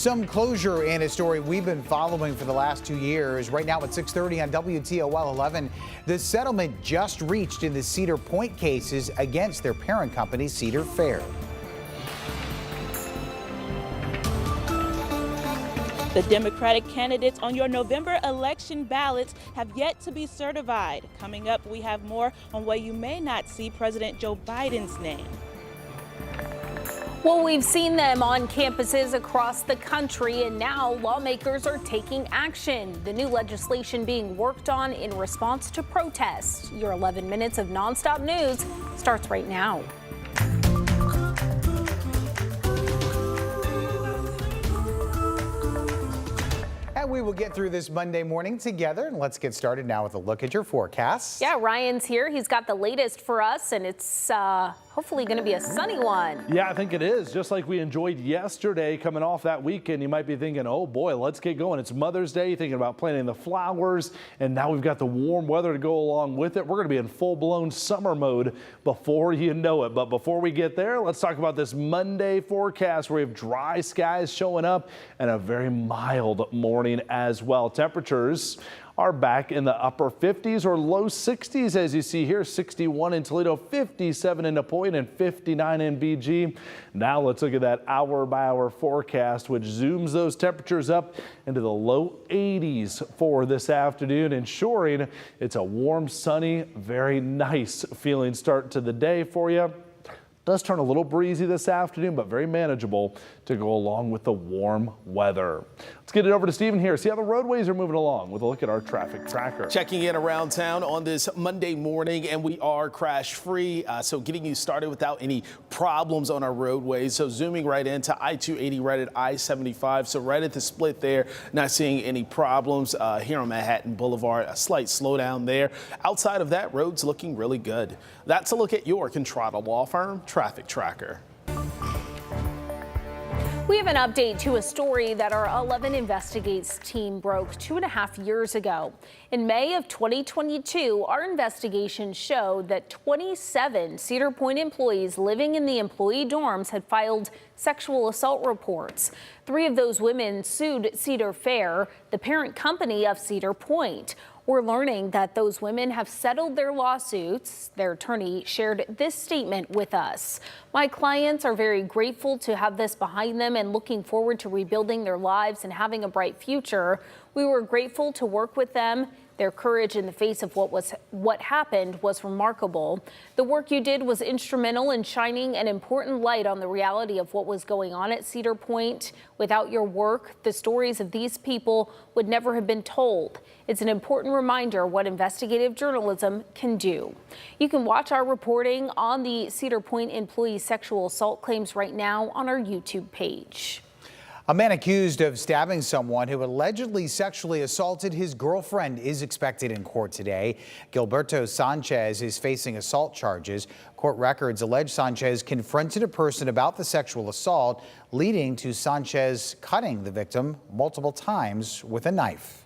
Some closure in a story we've been following for the last 2 years. Right now at 6:30 on WTOL 11, the settlement just reached in the Cedar Point cases against their parent company, Cedar Fair. The Democratic candidates on your November election ballots have yet to be certified. Coming up, we have more on why you may not see President Joe Biden's name. Well, we've seen them on campuses across the country, and now lawmakers are taking action. The new legislation being worked on in response to protests. Your 11 minutes of nonstop news starts right now. And we will get through this Monday morning together. And let's get started now with a look at your forecast. Yeah, Ryan's here. He's got the latest for us, and it's hopefully going to be a sunny one. Yeah, I think it is. Just like we enjoyed yesterday coming off that weekend, you might be thinking, oh boy, let's get going. It's Mother's Day, thinking about planting the flowers, and now we've got the warm weather to go along with it. We're going to be in full-blown summer mode before you know it. But before we get there, let's talk about this Monday forecast where we have dry skies showing up and a very mild morning as well. Temperatures are back in the upper 50s or low 60s, as you see here. 61 in Toledo, 57 in Napoleon, and 59 in BG. Now let's look at that hour-by-hour forecast, which zooms those temperatures up into the low 80s for this afternoon, ensuring it's a warm, sunny, very nice feeling start to the day for you. Does turn a little breezy this afternoon, but very manageable to go along with the warm weather. Let's get it over to Stephen here. See how the roadways are moving along with a look at our traffic tracker. Checking in around town on this Monday morning, and we are crash free. So getting you started without any problems on our roadways. So zooming right into I-280 right at I-75. So right at the split there, not seeing any problems here on Manhattan Boulevard. A slight slowdown there. Outside of that, roads looking really good. That's a look at your Contrada Law Firm traffic tracker. We have an update to a story that our 11 Investigates team broke 2.5 years ago. In May of 2022, our investigation showed that 27 Cedar Point employees living in the employee dorms had filed sexual assault reports. 3 of those women sued Cedar Fair, the parent company of Cedar Point. We're learning that those women have settled their lawsuits. Their attorney shared this statement with us. My clients are very grateful to have this behind them and looking forward to rebuilding their lives and having a bright future. We were grateful to work with them. Their courage in the face of what happened was remarkable. The work you did was instrumental in shining an important light on the reality of what was going on at Cedar Point. Without your work, the stories of these people would never have been told. It's an important reminder what investigative journalism can do. You can watch our reporting on the Cedar Point employee sexual assault claims right now on our YouTube page. A man accused of stabbing someone who allegedly sexually assaulted his girlfriend is expected in court today. Gilberto Sanchez is facing assault charges. Court records allege Sanchez confronted a person about the sexual assault, leading to Sanchez cutting the victim multiple times with a knife.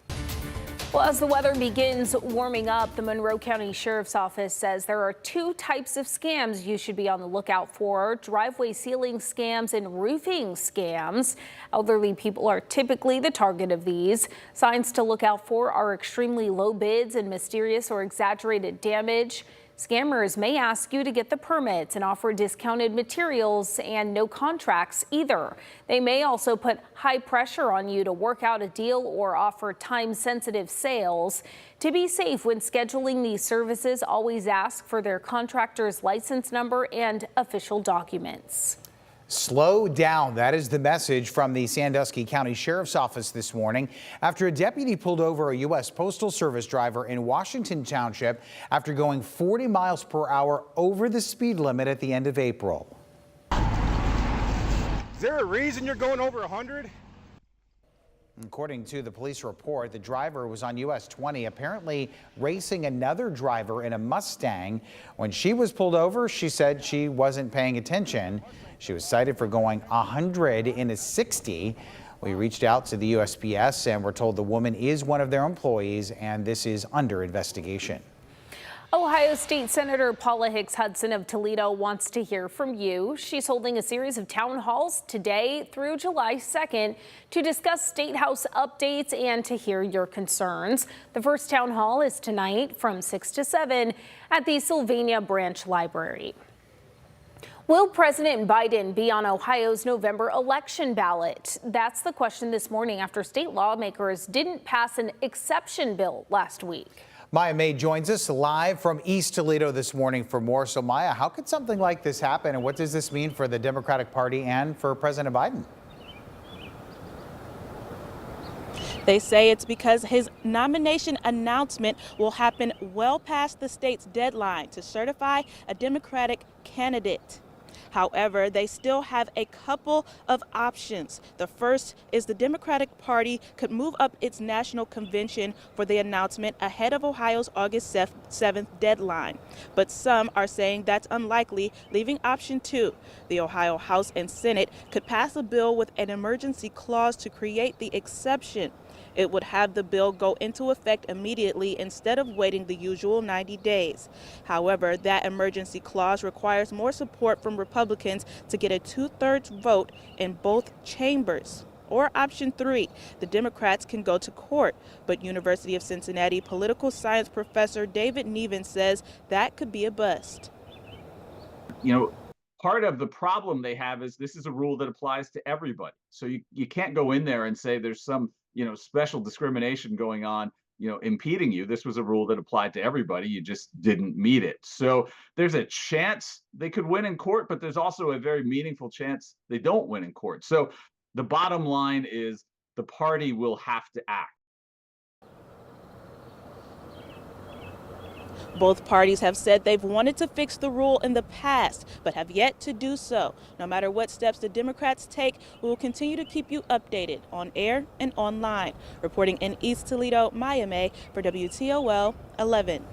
Well, as the weather begins warming up, the Monroe County Sheriff's Office says there are 2 types of scams you should be on the lookout for: driveway ceiling scams and roofing scams. Elderly people are typically the target of these. Signs to look out for are extremely low bids and mysterious or exaggerated damage. Scammers may ask you to get the permits and offer discounted materials and no contracts either. They may also put high pressure on you to work out a deal or offer time-sensitive sales. To be safe when scheduling these services, always ask for their contractor's license number and official documents. Slow down. That is the message from the Sandusky County Sheriff's Office this morning after a deputy pulled over a U.S. Postal Service driver in Washington Township after going 40 miles per hour over the speed limit at the end of April. Is there a reason you're going over 100? According to the police report, the driver was on US 20, apparently racing another driver in a Mustang. When she was pulled over, she said she wasn't paying attention. She was cited for going 100 in a 60. We reached out to the USPS and were told the woman is one of their employees and this is under investigation. Ohio State Senator Paula Hicks Hudson of Toledo wants to hear from you. She's holding a series of town halls today through July 2nd to discuss State House updates and to hear your concerns. The first town hall is tonight from 6 to 7 at the Sylvania Branch Library. Will President Biden be on Ohio's November election ballot? That's the question this morning after state lawmakers didn't pass an exception bill last week. Maya May joins us live from East Toledo this morning for more. So Maya, how could something like this happen and what does this mean for the Democratic Party and for President Biden? They say it's because his nomination announcement will happen well past the state's deadline to certify a Democratic candidate. However, they still have a couple of options. The first is the Democratic Party could move up its national convention for the announcement ahead of Ohio's August 7th deadline. But some are saying that's unlikely, leaving option 2. The Ohio House and Senate could pass a bill with an emergency clause to create the exception. It would have the bill go into effect immediately instead of waiting the usual 90 days. However, that emergency clause requires more support from Republicans to get a 2/3 vote in both chambers. Or option 3, the Democrats can go to court, but University of Cincinnati political science professor David Neven says that could be a bust. Part of the problem they have is this is a rule that applies to everybody. So you can't go in there and say there's some special discrimination going on, impeding you. This was a rule that applied to everybody. You just didn't meet it. So there's a chance they could win in court, but there's also a very meaningful chance they don't win in court. So the bottom line is the party will have to act. Both parties have said they've wanted to fix the rule in the past, but have yet to do so. No matter what steps the Democrats take, we will continue to keep you updated on air and online. Reporting in East Toledo, Maya May for WTOL 11.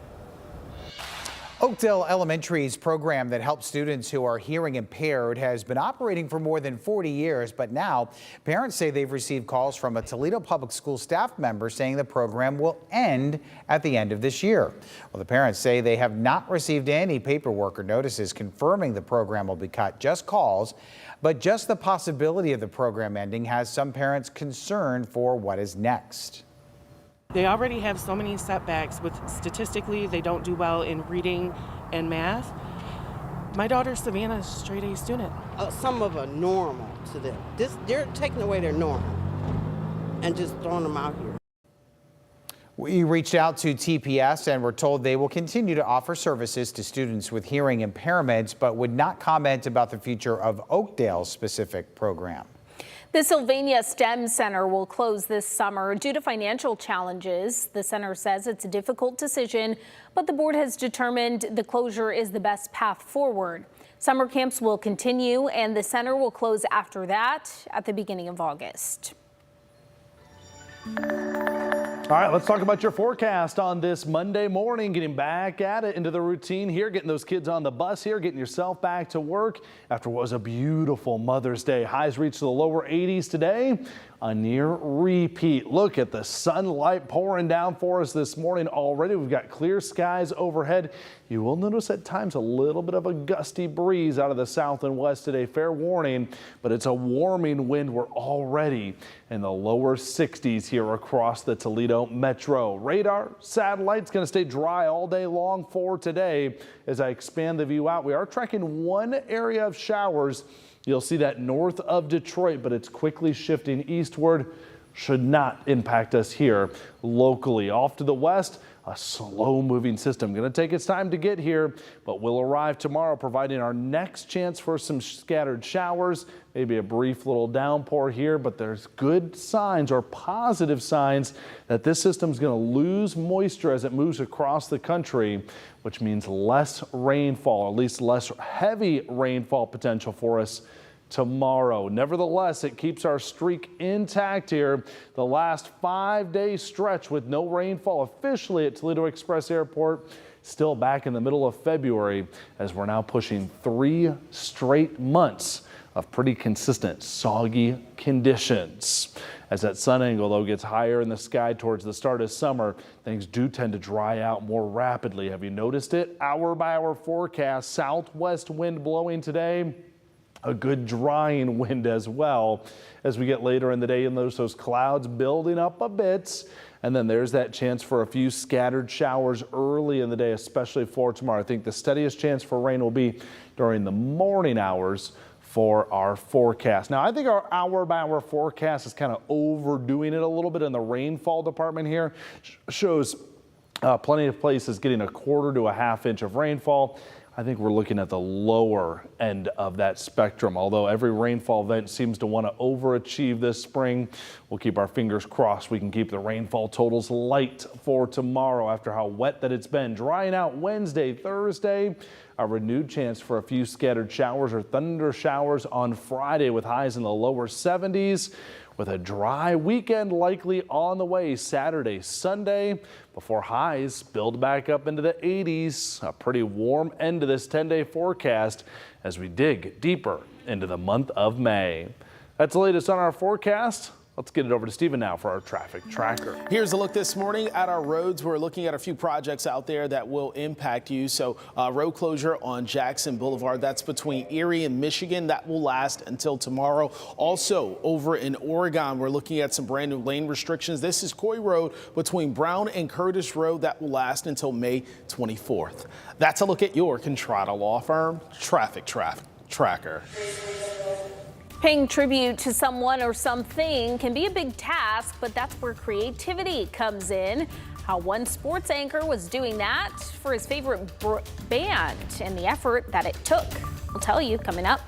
Oakdale Elementary's program that helps students who are hearing impaired has been operating for more than 40 years, but now parents say they've received calls from a Toledo Public School staff member saying the program will end at the end of this year. Well, the parents say they have not received any paperwork or notices confirming the program will be cut, just calls, but just the possibility of the program ending has some parents concerned for what is next. They already have so many setbacks with statistically they don't do well in reading and math. My daughter Savannah is a straight A student. Some of them are normal to them. They're taking away their normal and just throwing them out here. We reached out to TPS and were told they will continue to offer services to students with hearing impairments, but would not comment about the future of Oakdale's specific program. The Sylvania STEM Center will close this summer due to financial challenges. The center says it's a difficult decision, but the board has determined the closure is the best path forward. Summer camps will continue and the center will close after that at the beginning of August. All right, let's talk about your forecast on this Monday morning, getting back at it into the routine here, getting those kids on the bus here, getting yourself back to work after what was a beautiful Mother's Day. Highs reached the lower 80s today, a near repeat. Look at the sunlight pouring down for us this morning already. We've got clear skies overhead. You will notice at times a little bit of a gusty breeze out of the south and west today. Fair warning, but it's a warming wind. We're already in the lower 60s here across the Toledo metro. Radar satellite's going to stay dry all day long for today. As I expand the view out, we are tracking one area of showers. You'll see that north of Detroit, but it's quickly shifting eastward. Should not impact us here locally. Off to the west, a slow moving system going to take its time to get here, but will arrive tomorrow, providing our next chance for some scattered showers, maybe a brief little downpour here, but there's good signs or positive signs that this system is going to lose moisture as it moves across the country, which means less rainfall, or at least less heavy rainfall potential for us tomorrow. Nevertheless, it keeps our streak intact here. The last 5-day stretch with no rainfall officially at Toledo Express Airport, still back in the middle of February, as we're now pushing 3 straight months of pretty consistent soggy conditions. As that sun angle, though, gets higher in the sky towards the start of summer, things do tend to dry out more rapidly. Have you noticed it? Hour by hour forecast, southwest wind blowing today. A good drying wind as well as we get later in the day, and those clouds building up a bit. And then there's that chance for a few scattered showers early in the day, especially for tomorrow. I think the steadiest chance for rain will be during the morning hours for our forecast. Now, I think our hour by hour forecast is kind of overdoing it a little bit in the rainfall department here. Shows plenty of places getting a quarter to a half inch of rainfall. I think we're looking at the lower end of that spectrum. Although every rainfall event seems to want to overachieve this spring, we'll keep our fingers crossed we can keep the rainfall totals light for tomorrow after how wet that it's been. Drying out Wednesday, Thursday. A renewed chance for a few scattered showers or thunder showers on Friday with highs in the lower 70s. With a dry weekend likely on the way Saturday, Sunday, before highs build back up into the 80s. A pretty warm end to this 10-day forecast as we dig deeper into the month of May. That's the latest on our forecast. Let's get it over to Stephen now for our traffic tracker. Here's a look this morning at our roads. We're looking at a few projects out there that will impact you. So road closure on Jackson Boulevard, that's between Erie and Michigan. That will last until tomorrow. Also over in Oregon, we're looking at some brand new lane restrictions. This is Coy Road between Brown and Curtis Road. That will last until May 24th. That's a look at your Contrada Law Firm Traffic Tracker. Paying tribute to someone or something can be a big task, but that's where creativity comes in. How one sports anchor was doing that for his favorite band and the effort that it took. I'll tell you coming up.